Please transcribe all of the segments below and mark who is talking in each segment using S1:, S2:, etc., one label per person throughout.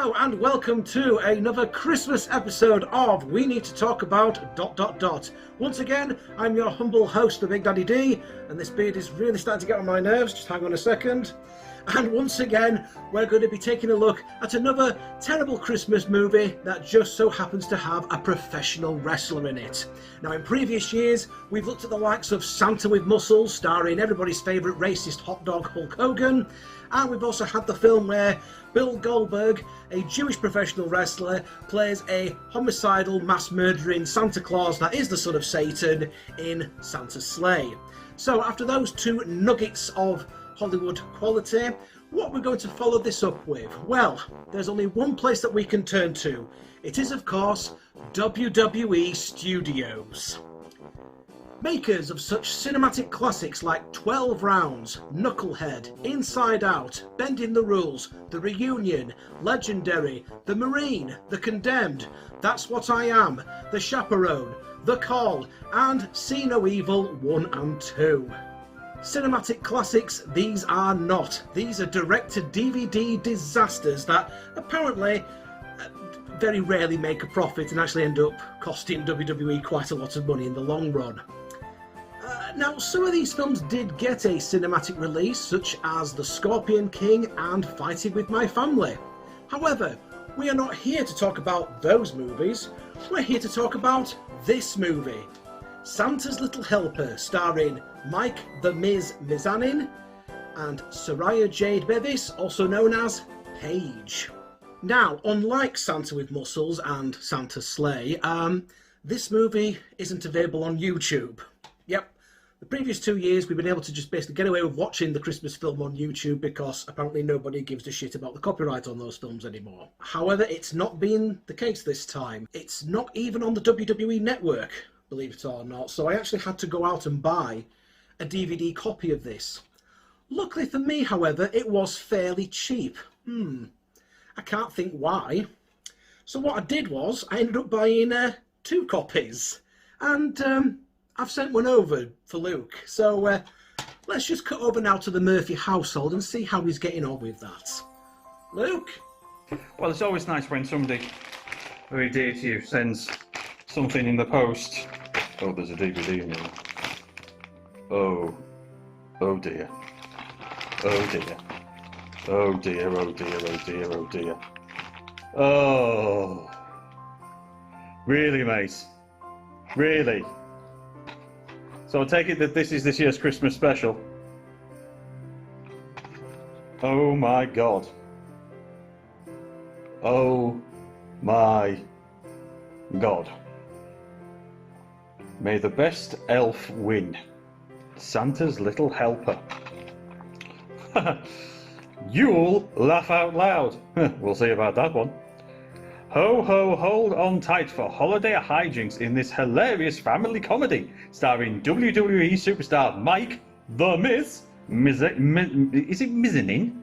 S1: Hello and welcome to another Christmas episode of We Need to Talk About ... Once again, I'm your humble host, the Big Daddy D, and this beard is really starting to get on my nerves, just hang on a second. And once again, we're going to be taking a look at another terrible Christmas movie that just so happens to have a professional wrestler in it. Now, in previous years, we've looked at the likes of Santa with Muscles, starring everybody's favourite racist hot dog Hulk Hogan, and we've also had the film where Bill Goldberg, a Jewish professional wrestler, plays a homicidal, mass-murdering Santa Claus that is the son of Satan in Santa's Sleigh. So after those two nuggets of Hollywood quality, what we're going to follow this up with? Well, there's only one place that we can turn to. It is, of course, WWE Studios. Makers of such cinematic classics like 12 Rounds, Knucklehead, Inside Out, Bending the Rules, The Reunion, Legendary, The Marine, The Condemned, That's What I Am, The Chaperone, The Call, and See No Evil 1 and 2. Cinematic classics these are not. These are direct-to-DVD disasters that apparently very rarely make a profit and actually end up costing WWE quite a lot of money in the long run. Now, some of these films did get a cinematic release, such as The Scorpion King and Fighting With My Family. However, we are not here to talk about those movies, we're here to talk about this movie. Santa's Little Helper, starring Mike the Miz Mizanin and Soraya Jade Bevis, also known as Paige. Now, unlike Santa with Muscles and Santa's Sleigh, this movie isn't available on YouTube. Yep. The previous 2 years we've been able to just basically get away with watching the Christmas film on YouTube because apparently nobody gives a shit about the copyright on those films anymore. However, it's not been the case this time. It's not even on the WWE network, believe it or not, so I actually had to go out and buy a DVD copy of this. Luckily for me, however, it was fairly cheap. I can't think why. So what I did was, I ended up buying 2 copies, and I've sent one over for Luke, so let's just cut over now to the Murphy household and see how he's getting on with that. Luke?
S2: Well, it's always nice when somebody very dear to you sends something in the post. Oh, there's a DVD in there. Oh dear. Oh dear. Oh dear, oh dear, oh dear, oh dear. Oh. Really, mate? Really? So I take it that this is this year's Christmas special. Oh my God. Oh my God. May the best elf win. Santa's Little Helper. You'll laugh out loud. We'll see about that one. Ho ho, hold on tight for holiday hijinks in this hilarious family comedy starring WWE superstar Mike the Miz, is it Mizanin?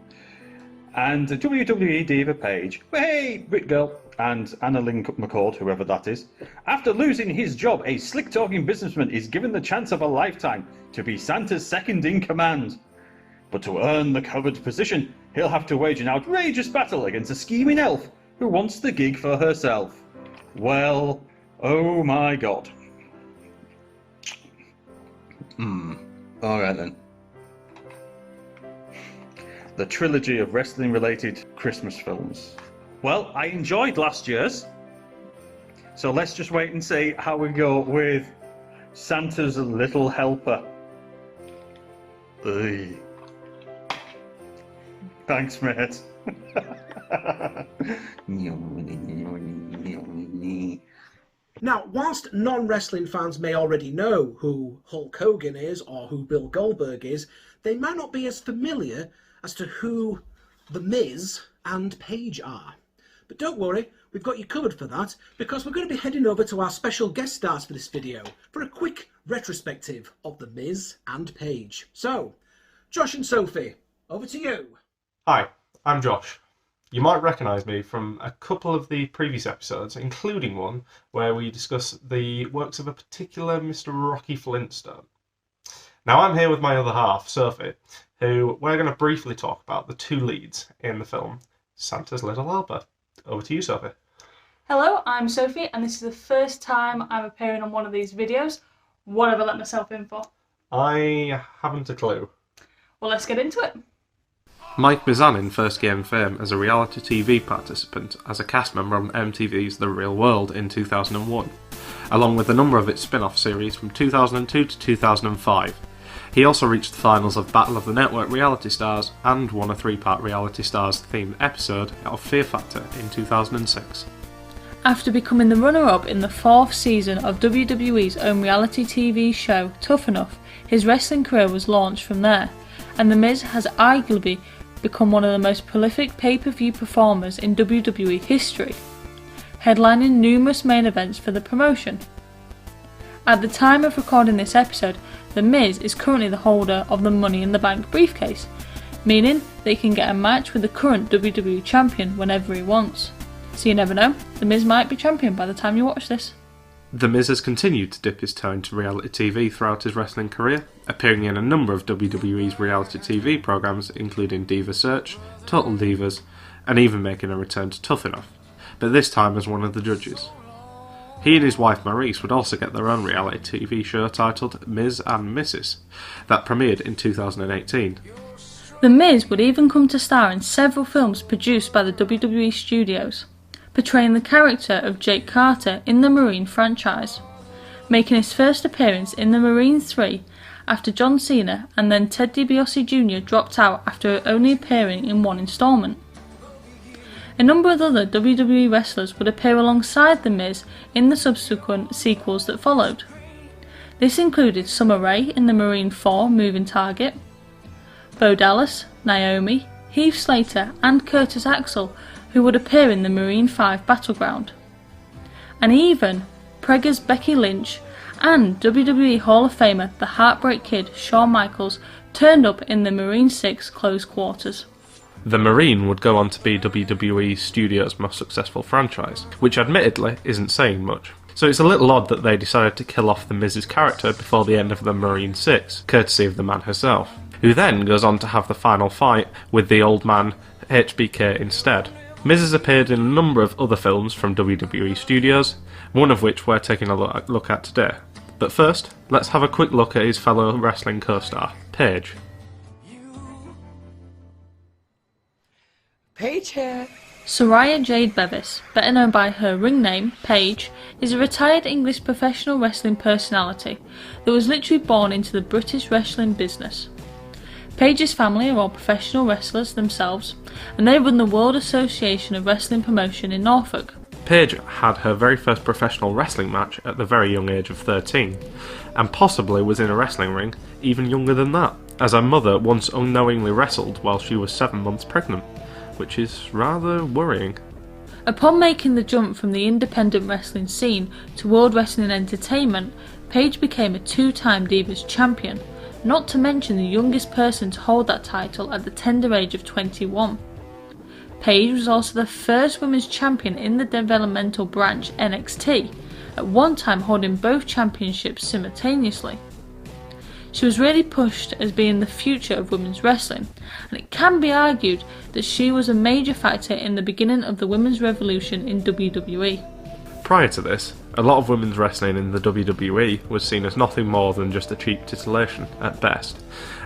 S2: And WWE diva Paige, hey, Brit Girl, and Anna Lynn McCord, whoever that is. After losing his job, a slick-talking businessman is given the chance of a lifetime to be Santa's second in command. But to earn the coveted position, he'll have to wage an outrageous battle against a scheming elf who wants the gig for herself. Well, oh my God. Alright then. The trilogy of wrestling-related Christmas films. Well, I enjoyed last year's, so let's just wait and see how we go with Santa's Little Helper. Ugh. Thanks, mate.
S1: Now, whilst non-wrestling fans may already know who Hulk Hogan is or who Bill Goldberg is, they might not be as familiar as to who The Miz and Paige are. But don't worry, we've got you covered for that, because we're going to be heading over to our special guest stars for this video for a quick retrospective of The Miz and Paige. So, Josh and Sophie, over to you.
S3: Hi, I'm Josh. You might recognise me from a couple of the previous episodes, including one where we discuss the works of a particular Mr. Rocky Flintstone. Now I'm here with my other half, Sophie, who we're going to briefly talk about the two leads in the film Santa's Little Helper. Over to you, Sophie.
S4: Hello, I'm Sophie, and this is the first time I'm appearing on one of these videos. What have I let myself in for?
S3: I haven't a clue.
S4: Well, let's get into it.
S5: Mike Mizanin first gained fame as a reality TV participant as a cast member on MTV's The Real World in 2001, along with a number of its spin-off series from 2002 to 2005. He also reached the finals of Battle of the Network Reality Stars and won a 3-part Reality Stars themed episode of Fear Factor in 2006.
S4: After becoming the runner-up in the 4th season of WWE's own reality TV show Tough Enough, his wrestling career was launched from there, and The Miz has arguably become one of the most prolific pay-per-view performers in WWE history, headlining numerous main events for the promotion. At the time of recording this episode, The Miz is currently the holder of the Money in the Bank briefcase, meaning that he can get a match with the current WWE champion whenever he wants. So you never know, The Miz might be champion by the time you watch this.
S5: The Miz has continued to dip his toe into reality TV throughout his wrestling career, appearing in a number of WWE's reality TV programs including Diva Search, Total Divas, and even making a return to Tough Enough, but this time as one of the judges. He and his wife Maurice would also get their own reality TV show titled Miz and Mrs. that premiered in 2018.
S4: The Miz would even come to star in several films produced by the WWE studios, portraying the character of Jake Carter in the Marine franchise, making his first appearance in the Marines 3 after John Cena and then Ted DiBiase Jr. dropped out after only appearing in one installment. A number of other WWE wrestlers would appear alongside The Miz in the subsequent sequels that followed. This included Summer Rae in the Marine 4 Moving Target, Bo Dallas, Naomi, Heath Slater and Curtis Axel, who would appear in the Marine 5 Battleground, and even Preggers Becky Lynch and WWE Hall of Famer the Heartbreak Kid Shawn Michaels turned up in the Marine 6 Close Quarters.
S5: The Marine would go on to be WWE Studios' most successful franchise, which admittedly isn't saying much. So it's a little odd that they decided to kill off the Miz's character before the end of the Marine 6, courtesy of the man herself, who then goes on to have the final fight with the old man HBK instead. Miz has appeared in a number of other films from WWE Studios, one of which we're taking a look at today. But first, let's have a quick look at his fellow wrestling co-star, Paige.
S6: Paige here.
S4: Soraya Jade Bevis, better known by her ring name, Paige, is a retired English professional wrestling personality that was literally born into the British wrestling business. Paige's family are all professional wrestlers themselves, and they run the World Association of Wrestling Promotion in Norfolk.
S5: Paige had her very first professional wrestling match at the very young age of 13, and possibly was in a wrestling ring even younger than that, as her mother once unknowingly wrestled while she was 7 months pregnant, which is rather worrying.
S4: Upon making the jump from the independent wrestling scene to World Wrestling Entertainment, Paige became a 2-time Divas champion, not to mention the youngest person to hold that title at the tender age of 21. Paige was also the first women's champion in the developmental branch NXT, at one time holding both championships simultaneously. She was really pushed as being the future of women's wrestling, and it can be argued that she was a major factor in the beginning of the women's revolution in WWE.
S5: Prior to this, a lot of women's wrestling in the WWE was seen as nothing more than just a cheap titillation at best,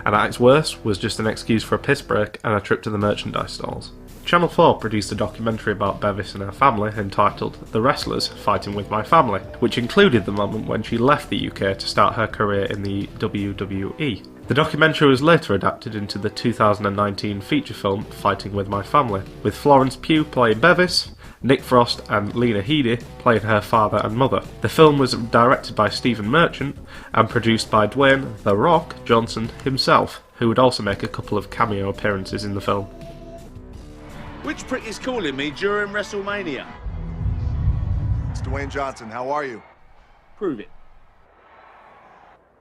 S5: and at its worst was just an excuse for a piss break and a trip to the merchandise stalls. Channel 4 produced a documentary about Bevis and her family entitled The Wrestlers Fighting With My Family, which included the moment when she left the UK to start her career in the WWE. The documentary was later adapted into the 2019 feature film Fighting With My Family, with Florence Pugh playing Bevis, Nick Frost and Lena Headey playing her father and mother. The film was directed by Stephen Merchant and produced by Dwayne "The Rock" Johnson himself, who would also make a couple of cameo appearances in the film.
S7: Which prick is calling me during WrestleMania?
S8: It's Dwayne Johnson. How are you?
S7: Prove it.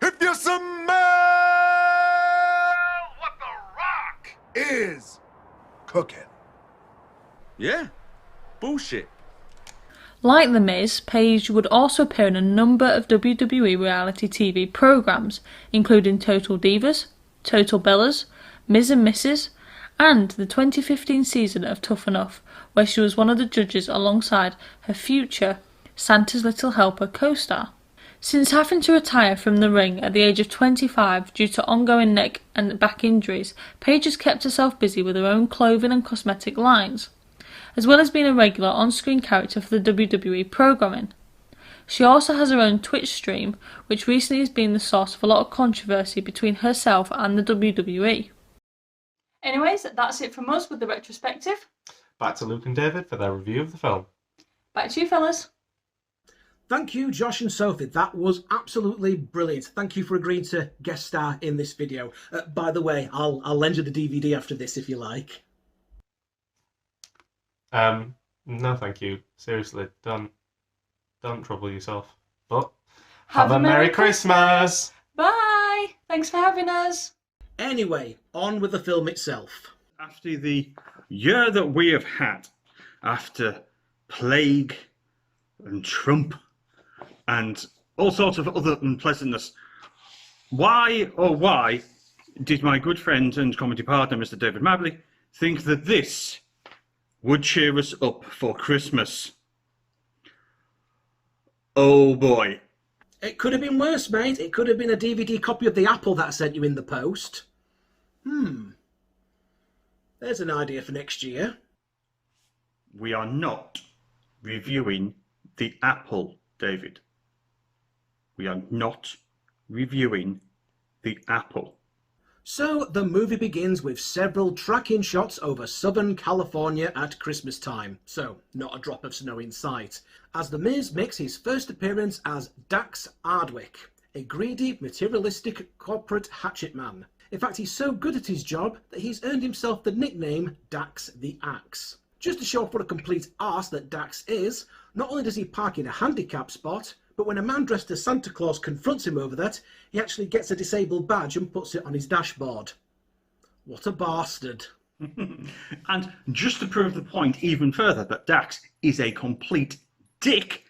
S8: If you smell what The Rock is cooking.
S7: Yeah? Bullshit.
S4: Like The Miz, Paige would also appear in a number of WWE reality TV programs, including Total Divas, Total Bellas, Miz and Mrs., and the 2015 season of Tough Enough, where she was one of the judges alongside her future Santa's Little Helper co-star. Since having to retire from the ring at the age of 25 due to ongoing neck and back injuries, Paige has kept herself busy with her own clothing and cosmetic lines, as well as being a regular on-screen character for the WWE programming. She also has her own Twitch stream, which recently has been the source of a lot of controversy between herself and the WWE. Anyways, that's it from us with the retrospective.
S3: Back to Luke and David for their review of the film.
S4: Back to you, fellas.
S1: Thank you, Josh and Sophie. That was absolutely brilliant. Thank you for agreeing to guest star in this video. By the way, I'll lend you the DVD after this if you like.
S3: No, thank you. Seriously, don't trouble yourself. But have a Merry Christmas!
S4: Bye! Thanks for having us.
S1: Anyway, on with the film itself.
S2: After the year that we have had, after plague and Trump and all sorts of other unpleasantness, why did my good friend and comedy partner, Mr. David Mabley, think that this would cheer us up for Christmas? Oh boy.
S1: It could have been worse, mate. It could have been a DVD copy of The Apple that I sent you in the post. There's an idea for next year.
S2: We are not reviewing The Apple, David. We are not reviewing The Apple.
S1: So the movie begins with several tracking shots over Southern California at Christmas time, so not a drop of snow in sight, as The Miz makes his first appearance as Dax Ardwick, a greedy, materialistic corporate hatchet man. In fact, he's so good at his job that he's earned himself the nickname Dax the Axe. Just to show off what a complete arse that Dax is, not only does he park in a handicap spot, but when a man dressed as Santa Claus confronts him over that, he actually gets a disabled badge and puts it on his dashboard. What a bastard.
S2: And just to prove the point even further that Dax is a complete dick,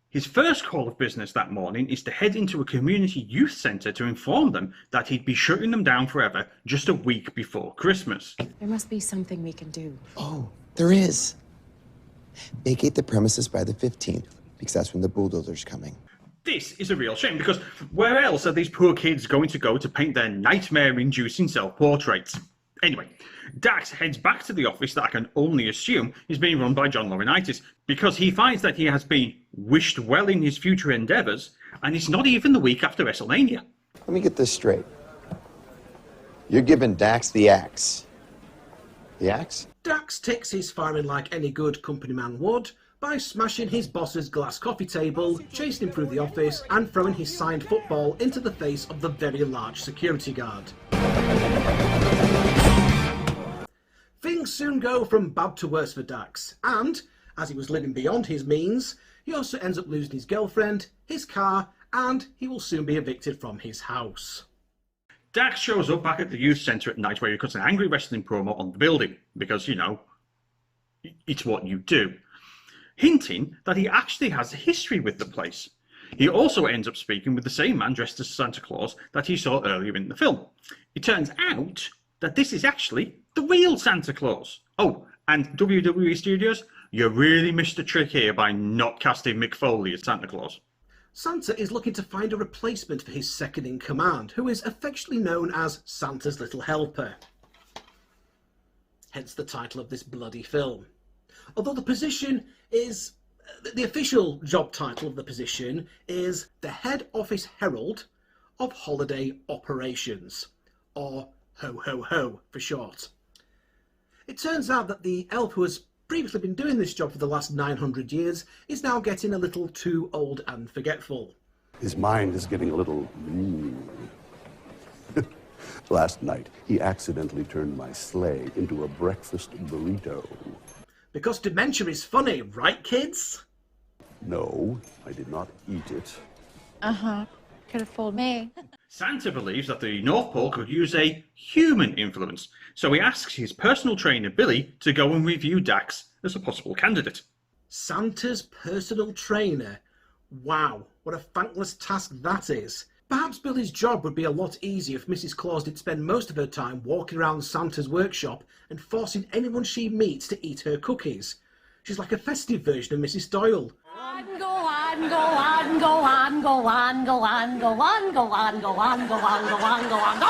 S2: his first call of business that morning is to head into a community youth centre to inform them that he'd be shutting them down forever just a week before Christmas.
S6: There must be something we can do.
S9: Oh, there is. Vacate the premises by the 15th, because that's when the bulldozer's coming.
S2: This is a real shame, because where else are these poor kids going to go to paint their nightmare-inducing self-portraits? Anyway, Dax heads back to the office that I can only assume is being run by John Laurinaitis, because he finds that he has been wished well in his future endeavours, and it's not even the week after WrestleMania.
S9: Let me get this straight. You're giving Dax the axe. The axe?
S1: Dax takes his firing like any good company man would, by smashing his boss's glass coffee table, chasing him through the office, and throwing his signed football into the face of the very large security guard. Things soon go from bad to worse for Dax, and, as he was living beyond his means, he also ends up losing his girlfriend, his car, and he will soon be evicted from his house.
S2: Dax shows up back at the youth centre at night where he cuts an angry wrestling promo on the building, because, you know, it's what you do, hinting that he actually has a history with the place. He also ends up speaking with the same man dressed as Santa Claus that he saw earlier in the film. It turns out that this is actually the real Santa Claus. Oh, and WWE Studios, you really missed the trick here by not casting Mick Foley as Santa Claus.
S1: Santa is looking to find a replacement for his second-in-command, who is affectionately known as Santa's Little Helper. Hence the title of this bloody film. Although the position is... the official job title of the position is the Head Office Herald of Holiday Operations, or Ho-Ho-Ho for short. It turns out that the elf who has previously been doing this job for the last 900 years is now getting a little too old and forgetful.
S10: His mind is getting a little... Last night, he accidentally turned my sleigh into a breakfast burrito.
S1: Because dementia is funny, right, kids?
S10: No, I did not eat it.
S6: Uh-huh. Could have fooled me.
S2: Santa believes that the North Pole could use a human influence, so he asks his personal trainer Billie to go and review Dax as a possible candidate.
S1: Santa's personal trainer? Wow, what a thankless task that is. Perhaps Billy's job would be a lot easier if Mrs. Claus did spend most of her time walking around Santa's workshop and forcing anyone she meets to eat her cookies. She's like a festive version of Mrs. Doyle.
S11: Go on, go on, go on, go on, go on, go on, go on, go on, go on, go on, go on, go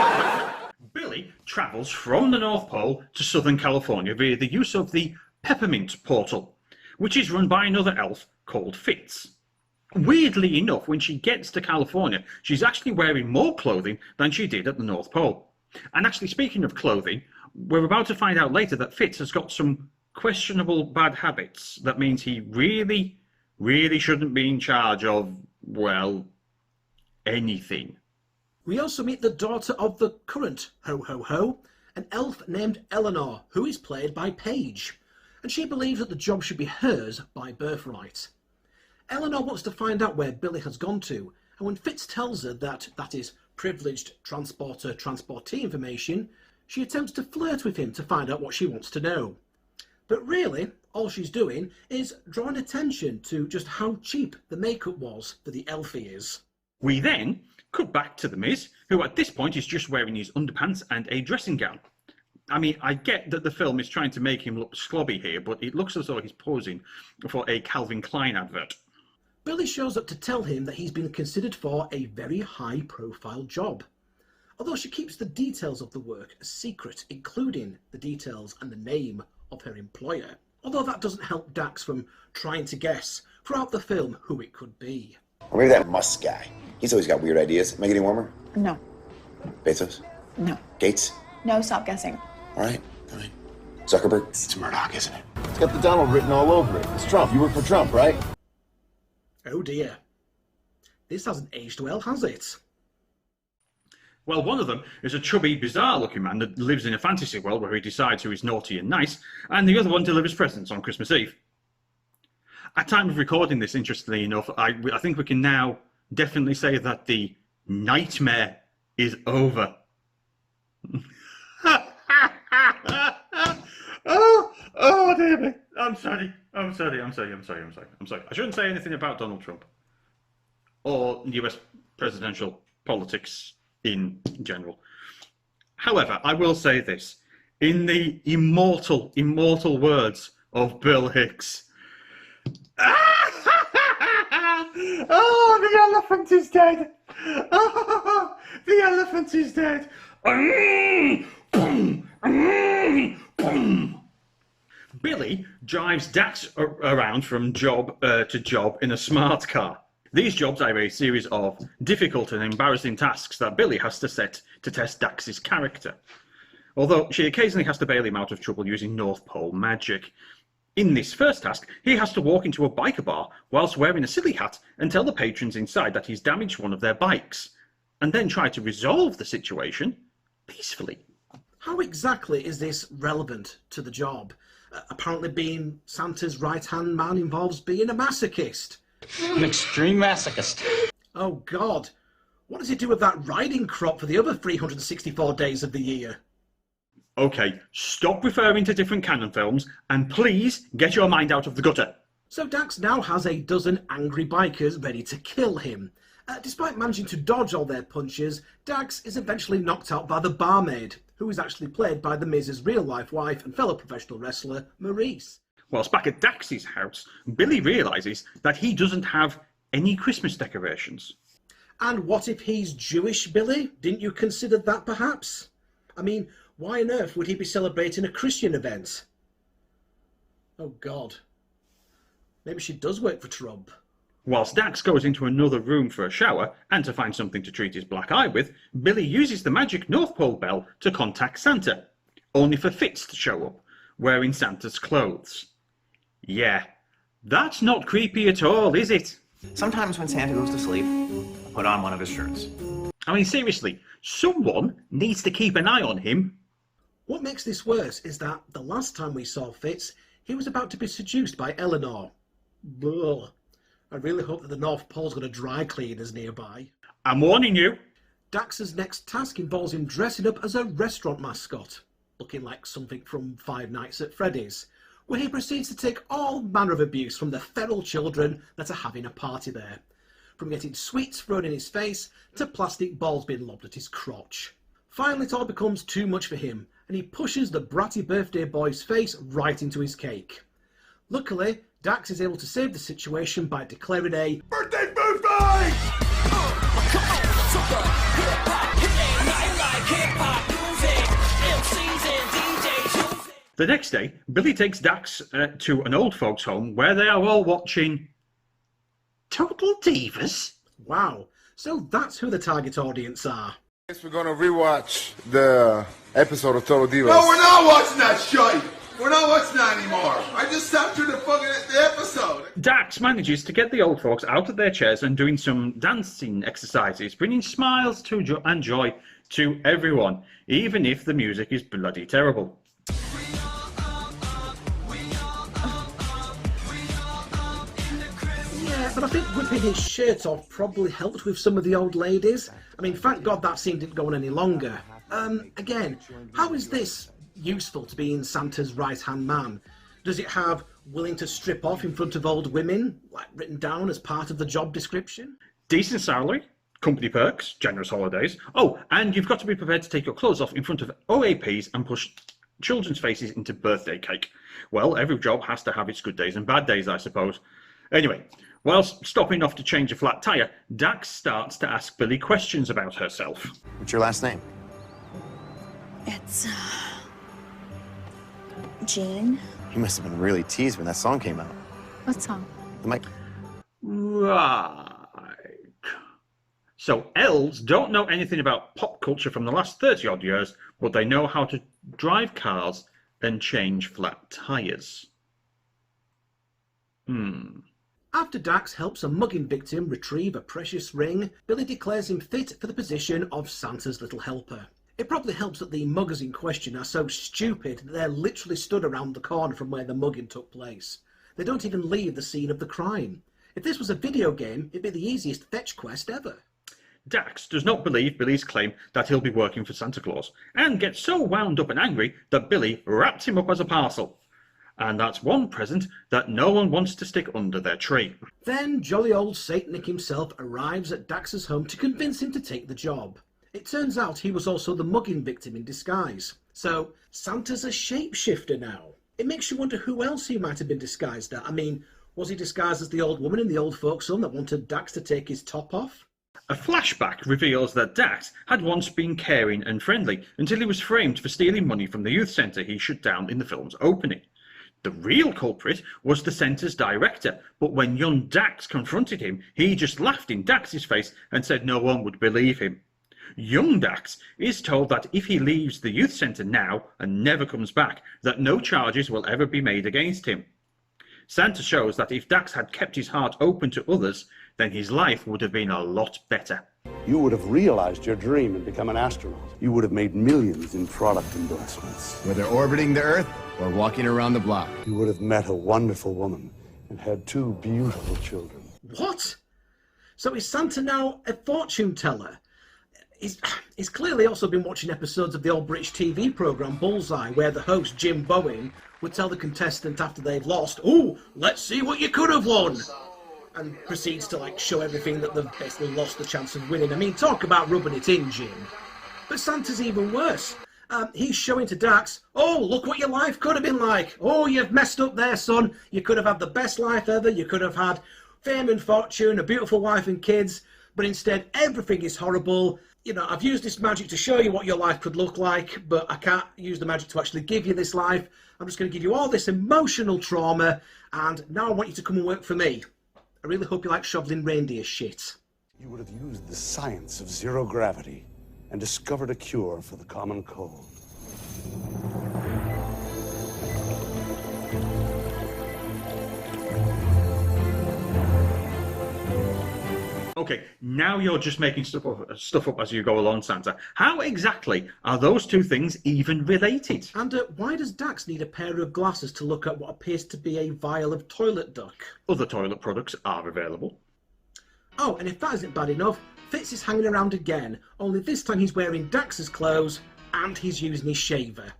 S11: on!
S2: Billy travels from the North Pole to Southern California via the use of the Peppermint Portal, which is run by another elf called Fitz. Weirdly enough, when she gets to California, she's actually wearing more clothing than she did at the North Pole. And actually, speaking of clothing, we're about to find out later that Fitz has got some questionable bad habits. That means he really, really shouldn't be in charge of, well, anything.
S1: We also meet the daughter of the current ho-ho-ho, an elf named Eleanor, who is played by Paige, and she believes that the job should be hers by birthright. Eleanor wants to find out where Billy has gone to, and when Fitz tells her that that is privileged transporter-transportee information, she attempts to flirt with him to find out what she wants to know. But really, all she's doing is drawing attention to just how cheap the makeup was for the elf he is.
S2: We then cut back to the Miz, who at this point is just wearing his underpants and a dressing gown. I mean, I get that the film is trying to make him look slobby here, but it looks as though he's posing for a Calvin Klein advert.
S1: Billy shows up to tell him that he's been considered for a very high-profile job, although she keeps the details of the work a secret, including the details and the name of her employer, although that doesn't help Dax from trying to guess throughout the film who it could be.
S9: Or maybe that Musk guy. He's always got weird ideas. Am I getting warmer?
S6: No.
S9: Bezos?
S6: No.
S9: Gates?
S6: No, stop guessing.
S9: All right. Zuckerberg? It's Murdoch, isn't it? It's got the Donald written all over it. It's Trump. You work for Trump, right?
S1: Oh dear. This hasn't aged well, has it?
S2: Well, one of them is a chubby, bizarre-looking man that lives in a fantasy world where he decides who is naughty and nice, and the other one delivers presents on Christmas Eve. At time of recording this, interestingly enough, I think we can now definitely say that the nightmare is over. Oh dear me. I'm sorry. I shouldn't say anything about Donald Trump or US presidential politics in general. However, I will say this. In the immortal words of Bill Hicks. Oh, the elephant is dead. Oh, the elephant is dead. Billy drives Dax around from job to job in a smart car. These jobs are a series of difficult and embarrassing tasks that Billy has to set to test Dax's character, although she occasionally has to bail him out of trouble using North Pole magic. In this first task, he has to walk into a biker bar whilst wearing a silly hat and tell the patrons inside that he's damaged one of their bikes, and then try to resolve the situation peacefully.
S1: How exactly is this relevant to the job? Apparently being Santa's right-hand man involves being a masochist.
S12: An extreme masochist.
S1: Oh God, what does he do with that riding crop for the other 364 days of the year?
S2: Okay, stop referring to different canon films and please get your mind out of the gutter.
S1: So Dax now has a dozen angry bikers ready to kill him. Despite managing to dodge all their punches, Dax is eventually knocked out by the barmaid, who is actually played by the Miz's real-life wife and fellow professional wrestler, Maurice.
S2: Whilst back at Dax's house, Billy realises that he doesn't have any Christmas decorations.
S1: And what if he's Jewish, Billy? Didn't you consider that, perhaps? I mean, why on earth would he be celebrating a Christian event? Oh, God. Maybe she does work for Trump.
S2: Whilst Dax goes into another room for a shower and to find something to treat his black eye with, Billy uses the magic North Pole bell to contact Santa, only for Fitz to show up, wearing Santa's clothes. Yeah, that's not creepy at all, is it?
S12: Sometimes when Santa goes to sleep, I put on one of his shirts.
S2: I mean, seriously, someone needs to keep an eye on him.
S1: What makes this worse is that the last time we saw Fitz, he was about to be seduced by Eleanor. Ugh. I really hope that the North Pole's got a dry cleaners nearby.
S2: I'm warning you.
S1: Dax's next task involves him dressing up as a restaurant mascot, looking like something from Five Nights at Freddy's, where he proceeds to take all manner of abuse from the feral children that are having a party there, from getting sweets thrown in his face to plastic balls being lobbed at his crotch. Finally, it all becomes too much for him, and he pushes the bratty birthday boy's face right into his cake. Luckily, Dax is able to save the situation by declaring a birthday!
S2: The next day, Billie takes Dax to an old folks' home where they are all watching Total Divas.
S1: Wow, so that's who the target audience are.
S8: We're gonna rewatch the episode of Total Divas.
S7: No, we're not watching that shite. We're not watching that anymore. I just sat through the episode.
S2: Dax manages to get the old folks out of their chairs and doing some dancing exercises, bringing smiles and joy to everyone, even if the music is bloody terrible.
S1: Yeah, but I think whipping his shirt off probably helped with some of the old ladies. I mean, thank God that scene didn't go on any longer. Again, how is this useful to being Santa's right-hand man? Does it have willing to strip off in front of old women, like written down as part of the job description?
S2: Decent salary, company perks, generous holidays. Oh, and you've got to be prepared to take your clothes off in front of OAPs and push children's faces into birthday cake. Well, every job has to have its good days and bad days, I suppose. Anyway, whilst stopping off to change a flat tyre, Dax starts to ask Billie questions about herself.
S9: What's your last name?
S13: It's, Jean.
S9: You must have been really teased when that song came out.
S13: What song?
S9: The mic.
S2: Right. So elves don't know anything about pop culture from the last 30-odd years, but they know how to drive cars and change flat tyres.
S1: After Dax helps a mugging victim retrieve a precious ring, Billie declares him fit for the position of Santa's little helper. It probably helps that the muggers in question are so stupid that they're literally stood around the corner from where the mugging took place. They don't even leave the scene of the crime. If this was a video game, it'd be the easiest fetch quest ever.
S2: Dax does not believe Billie's claim that he'll be working for Santa Claus, and gets so wound up and angry that Billie wraps him up as a parcel. And that's one present that no one wants to stick under their tree.
S1: Then jolly old Saint Nick himself arrives at Dax's home to convince him to take the job. It turns out he was also the mugging victim in disguise. So Santa's a shapeshifter now. It makes you wonder who else he might have been disguised at. I mean, was he disguised as the old woman in the old folks' home that wanted Dax to take his top off?
S2: A flashback reveals that Dax had once been caring and friendly until he was framed for stealing money from the youth centre he shut down in the film's opening. The real culprit was the centre's director, but when young Dax confronted him, he just laughed in Dax's face and said no one would believe him. Young Dax is told that if he leaves the youth centre now and never comes back, that no charges will ever be made against him. Santa shows that if Dax had kept his heart open to others, then his life would have been a lot better.
S10: You would have realized your dream and become an astronaut. You would have made millions in product endorsements.
S14: Whether orbiting the Earth or walking around the block.
S10: You would have met a wonderful woman and had 2 beautiful children.
S1: What? So is Santa now a fortune teller? He's clearly also been watching episodes of the old British TV programme Bullseye, where the host, Jim Bowen, would tell the contestant after they've lost, "Oh, let's see what you could have won," and proceeds to like show everything that they've basically lost the chance of winning. I mean, talk about rubbing it in, Jim. But Santa's even worse. He's showing to Dax, "Oh, look what your life could have been like. Oh, you've messed up there, son. You could have had the best life ever. You could have had fame and fortune, a beautiful wife and kids, but instead everything is horrible. You know, I've used this magic to show you what your life could look like, but I can't use the magic to actually give you this life. I'm just going to give you all this emotional trauma, and now I want you to come and work for me. I really hope you like shoveling reindeer shit."
S10: You would have used the science of zero gravity and discovered a cure for the common cold.
S2: Okay, now you're just making stuff up as you go along, Santa. How exactly are those two things even related?
S1: And why does Dax need a pair of glasses to look at what appears to be a vial of toilet duck?
S2: Other toilet products are available.
S1: Oh, and if that isn't bad enough, Fitz is hanging around again, only this time he's wearing Dax's clothes and he's using his shaver.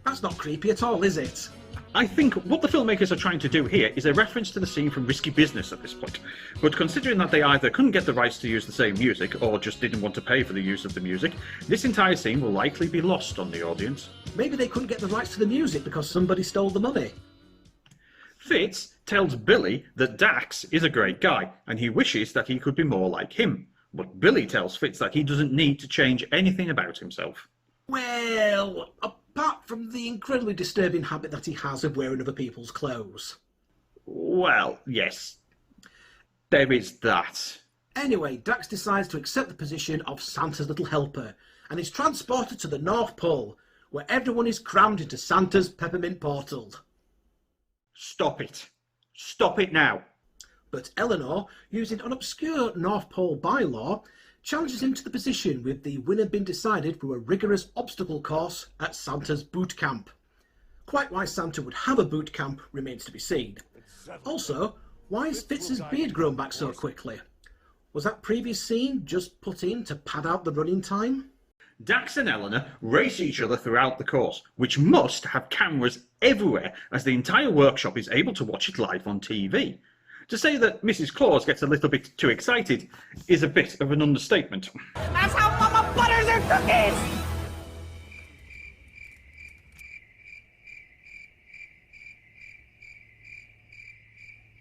S1: That's not creepy at all, is it?
S2: I think what the filmmakers are trying to do here is a reference to the scene from Risky Business at this point, but considering that they either couldn't get the rights to use the same music or just didn't want to pay for the use of the music, this entire scene will likely be lost on the audience.
S1: Maybe they couldn't get the rights to the music because somebody stole the money.
S2: Fitz tells Billie that Dax is a great guy and he wishes that he could be more like him, but Billie tells Fitz that he doesn't need to change anything about himself.
S1: Well, apart from the incredibly disturbing habit that he has of wearing other people's clothes.
S2: Well, yes. There is that.
S1: Anyway, Dax decides to accept the position of Santa's little helper and is transported to the North Pole, where everyone is crammed into Santa's peppermint portal.
S2: Stop it. Stop it now.
S1: But Eleanor, using an obscure North Pole bylaw, challenges him to the position, with the winner being decided through a rigorous obstacle course at Santa's boot camp. Quite why Santa would have a boot camp remains to be seen. Also, why is Fitz's beard grown back so quickly? Was that previous scene just put in to pad out the running time?
S2: Dax and Eleanor race each other throughout the course, which must have cameras everywhere as the entire workshop is able to watch it live on TV. To say that Mrs. Claus gets a little bit too excited is a bit of an understatement.
S11: That's how Mama butters her cookies!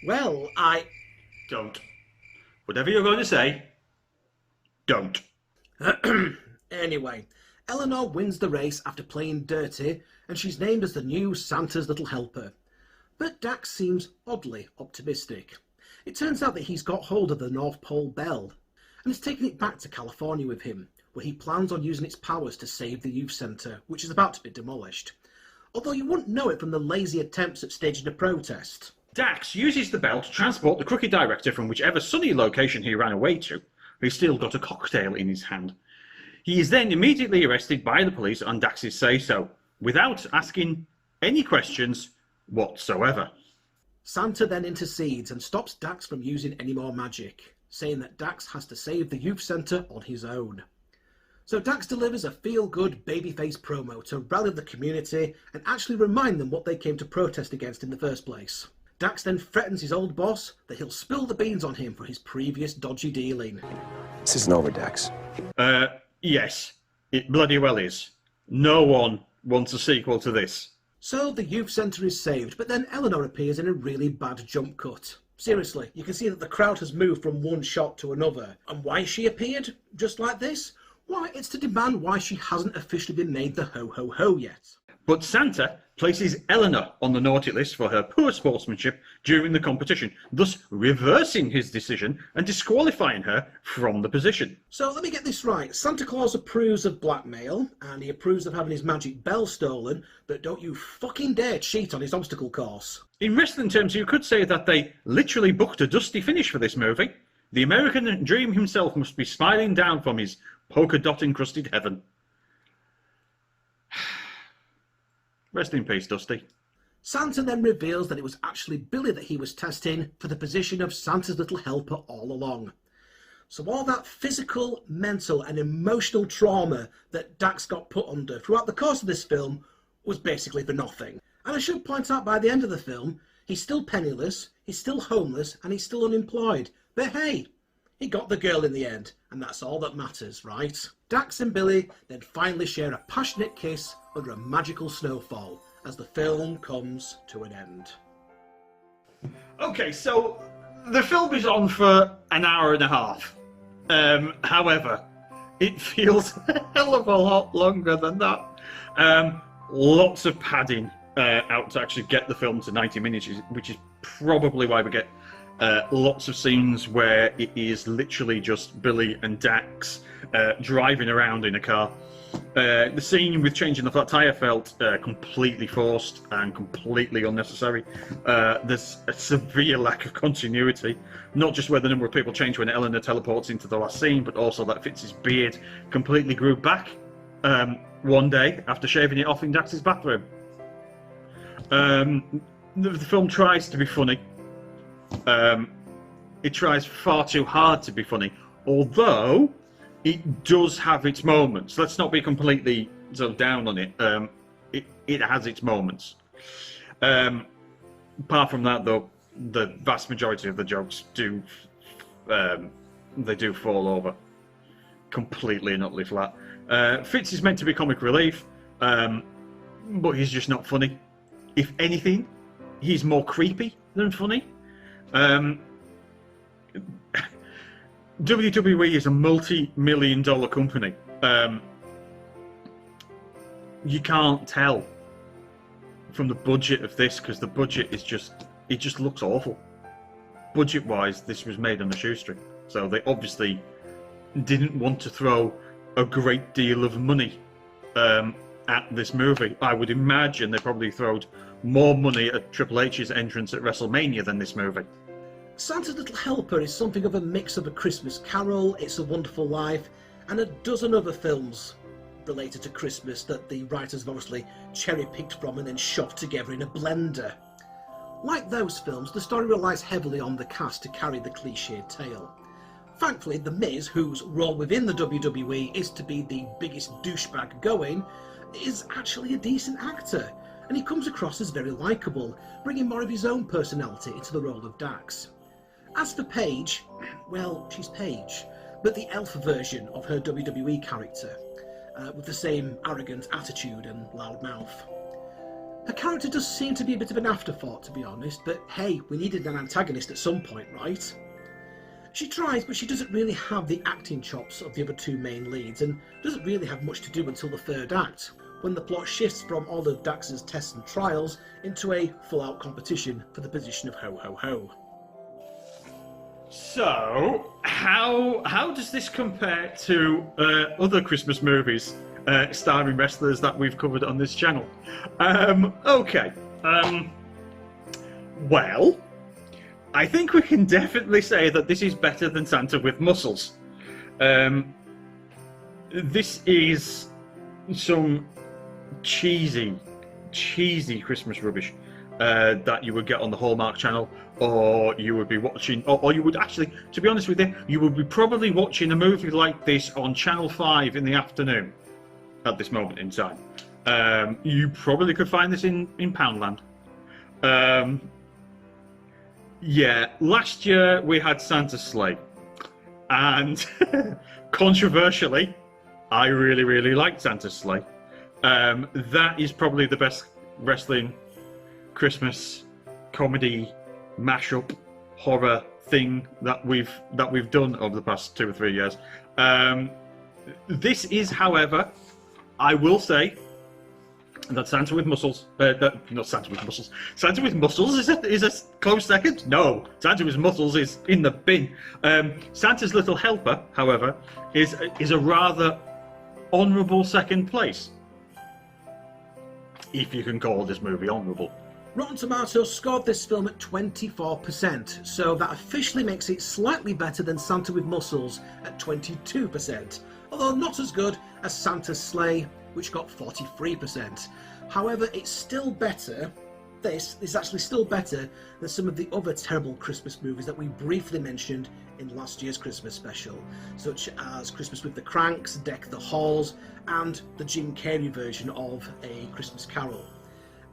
S1: Well,
S2: Don't. Whatever you're going to say, don't.
S1: Anyway, Eleanor wins the race after playing dirty, and she's named as the new Santa's little helper. But Dax seems oddly optimistic. It turns out that he's got hold of the North Pole Bell, and is taking it back to California with him, where he plans on using its powers to save the youth centre, which is about to be demolished. Although you wouldn't know it from the lazy attempts at staging a protest.
S2: Dax uses the bell to transport the crooked director from whichever sunny location he ran away to. He's still got a cocktail in his hand. He is then immediately arrested by the police on Dax's say-so, without asking any questions whatsoever.
S1: Santa then intercedes and stops Dax from using any more magic, saying that Dax has to save the youth centre on his own. So Dax delivers a feel-good babyface promo to rally the community and actually remind them what they came to protest against in the first place. Dax then threatens his old boss that he'll spill the beans on him for his previous dodgy dealing.
S9: This isn't over, Dax.
S2: Yes, it bloody well is. No one wants a sequel to this.
S1: So the youth centre is saved, but then Eleanor appears in a really bad jump cut. Seriously, you can see that the crowd has moved from one shot to another. And why she appeared just like this? Why, it's to demand why she hasn't officially been made the ho-ho-ho yet.
S2: But Santa places Eleanor on the naughty list for her poor sportsmanship during the competition, thus reversing his decision and disqualifying her from the position.
S1: So let me get this right. Santa Claus approves of blackmail, and he approves of having his magic bell stolen, but don't you fucking dare cheat on his obstacle course.
S2: In wrestling terms, you could say that they literally booked a dusty finish for this movie. The American Dream himself must be smiling down from his polka-dot-encrusted heaven. Rest in peace, Dusty.
S1: Santa then reveals that it was actually Billie that he was testing for the position of Santa's little helper all along. So all that physical, mental and emotional trauma that Dax got put under throughout the course of this film was basically for nothing. And I should point out, by the end of the film, he's still penniless, he's still homeless and he's still unemployed. But hey, he got the girl in the end, and that's all that matters, right? Dax and Billie then finally share a passionate kiss under a magical snowfall as the film comes to an end.
S2: Okay, so the film is on for an hour and a half. However, it feels a hell of a lot longer than that. Lots of padding out to actually get the film to 90 minutes, which is probably why we get lots of scenes where it is literally just Billie and Dax driving around in a car. The scene with changing the flat tyre felt completely forced and completely unnecessary. There's a severe lack of continuity, not just where the number of people change when Eleanor teleports into the last scene, but also that Fitz's beard completely grew back one day after shaving it off in Dax's bathroom. The film tries to be funny. It tries far too hard to be funny, although it does have its moments. Let's not be completely sort of down on it. It has its moments. Apart from that, though, the vast majority of the jokes do fall over completely and utterly flat. Fitz is meant to be comic relief, but he's just not funny. If anything, he's more creepy than funny. WWE is a multi-million-dollar company. You can't tell from the budget of this, because the budget is just looks awful. Budget-wise, this was made on a shoestring, so they obviously didn't want to throw a great deal of money at this movie. I would imagine they probably throwed more money at Triple H's entrance at WrestleMania than this movie.
S1: Santa's Little Helper is something of a mix of A Christmas Carol, It's a Wonderful Life, and a dozen other films related to Christmas that the writers have obviously cherry-picked from and then shoved together in a blender. Like those films, the story relies heavily on the cast to carry the cliched tale. Thankfully, The Miz, whose role within the WWE is to be the biggest douchebag going, is actually a decent actor, and he comes across as very likeable, bringing more of his own personality into the role of Dax. As for Paige, well, she's Paige, but the elf version of her WWE character, with the same arrogant attitude and loud mouth. Her character does seem to be a bit of an afterthought, to be honest, but hey, we needed an antagonist at some point, right? She tries, but she doesn't really have the acting chops of the other two main leads, and doesn't really have much to do until the third act, when the plot shifts from all of Dax's tests and trials into a full-out competition for the position of ho-ho-ho.
S2: So, how does this compare to other Christmas movies starring wrestlers that we've covered on this channel? Okay. Well, I think we can definitely say that this is better than Santa with Muscles. This is some cheesy Christmas rubbish that you would get on the Hallmark Channel, or you would be watching, or you would actually, to be honest with you, you would be probably watching a movie like this on Channel 5 in the afternoon at this moment in time. You probably could find this in Poundland. Yeah, last year we had Santa's Sleigh, and controversially, I really liked Santa's Sleigh. That is probably the best wrestling Christmas comedy mashup horror thing that we've done over the past 2 or 3 years. This is, however, I will say that Santa with Muscles, not Santa with Muscles. Santa with Muscles is a close second. No, Santa with Muscles is in the bin. Santa's Little Helper, however, is a rather honourable second place, if you can call this movie honourable.
S1: Rotten Tomatoes scored this film at 24%, so that officially makes it slightly better than Santa with Muscles at 22%, although not as good as Santa's Sleigh, which got 43%. However, it's still better. This is actually still better than some of the other terrible Christmas movies that we briefly mentioned in last year's Christmas special, such as Christmas with the Cranks, Deck the Halls, and the Jim Carrey version of A Christmas Carol.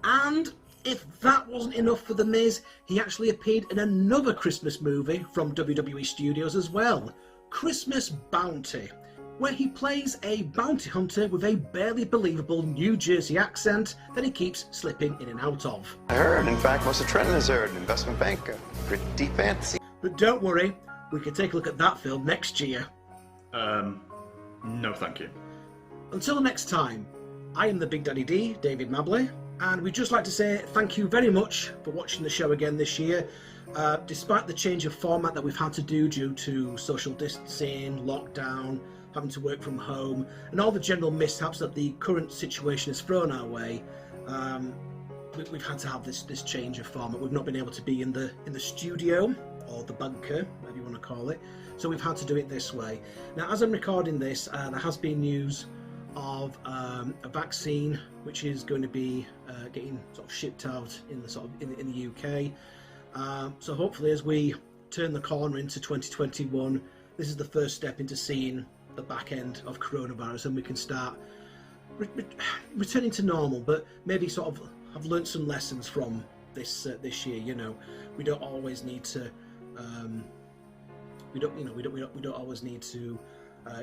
S1: And if that wasn't enough for The Miz, he actually appeared in another Christmas movie from WWE Studios as well, Christmas Bounty, where he plays a bounty hunter with a barely believable New Jersey accent that he keeps slipping in and out of.
S9: I heard, in fact, most of Trenton has heard, an investment banker. Pretty fancy.
S1: But don't worry, we can take a look at that film next year.
S2: No thank you.
S1: Until next time, I am the Big Daddy D, David Mabley, and we'd just like to say thank you very much for watching the show again this year. Despite the change of format that we've had to do due to social distancing, lockdown, having to work from home, and all the general mishaps that the current situation has thrown our way, we've had to have this change of format. We've not been able to be in the studio, or the bunker, whatever you want to call it, so we've had to do it this way. Now, as I'm recording this, there has been news of a vaccine which is going to be getting sort of shipped out in the UK. So hopefully, as we turn the corner into 2021, this is the first step into seeing the back end of coronavirus, and we can start returning to normal, but maybe sort of have learnt some lessons from this this year. You know, we don't always need to. We don't always need to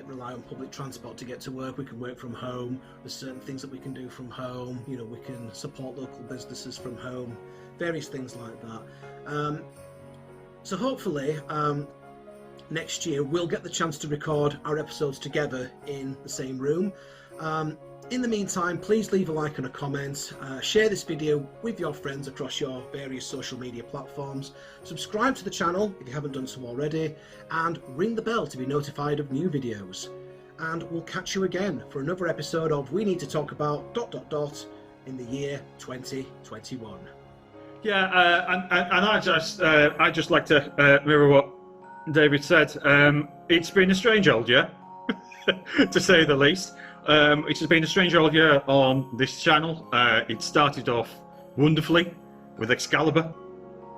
S1: rely on public transport to get to work. We can work from home. There's certain things that we can do from home. You know, we can support local businesses from home. Various things like that. So hopefully next year we'll get the chance to record our episodes together in the same room. In the meantime, please leave a like and a comment, share this video with your friends across your various social media platforms, subscribe to the channel if you haven't done so already, and ring the bell to be notified of new videos. And we'll catch you again for another episode of We Need to Talk About ... in the year 2021.
S2: Yeah, and I just like to mirror what David said. It's been a strange old year, to say the least. It has been a strange old year on this channel. It started off wonderfully with Excalibur,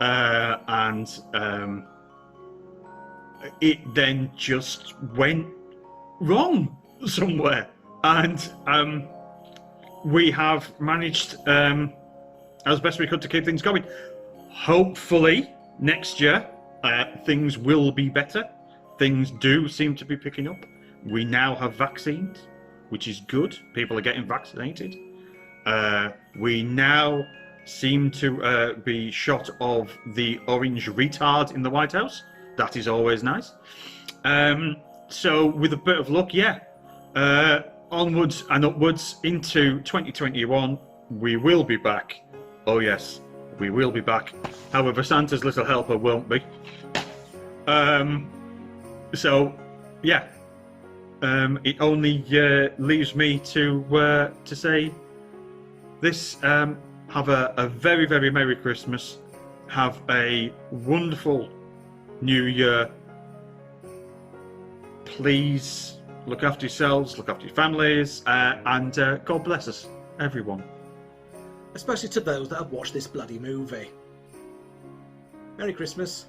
S2: and it then just went wrong somewhere. And we have managed as best we could to keep things going. Hopefully next year things will be better. Things do seem to be picking up. We now have vaccines, which is good. People are getting vaccinated. We now seem to be shot of the orange retard in the White House. That is always nice. So with a bit of luck, yeah, onwards and upwards into 2021, we will be back. Oh yes, we will be back. However, Santa's little helper won't be. So yeah. It only leaves me to say this. Have a very, very Merry Christmas. Have a wonderful New Year. Please look after yourselves, look after your families, and God bless us, everyone.
S1: Especially to those that have watched this bloody movie. Merry Christmas.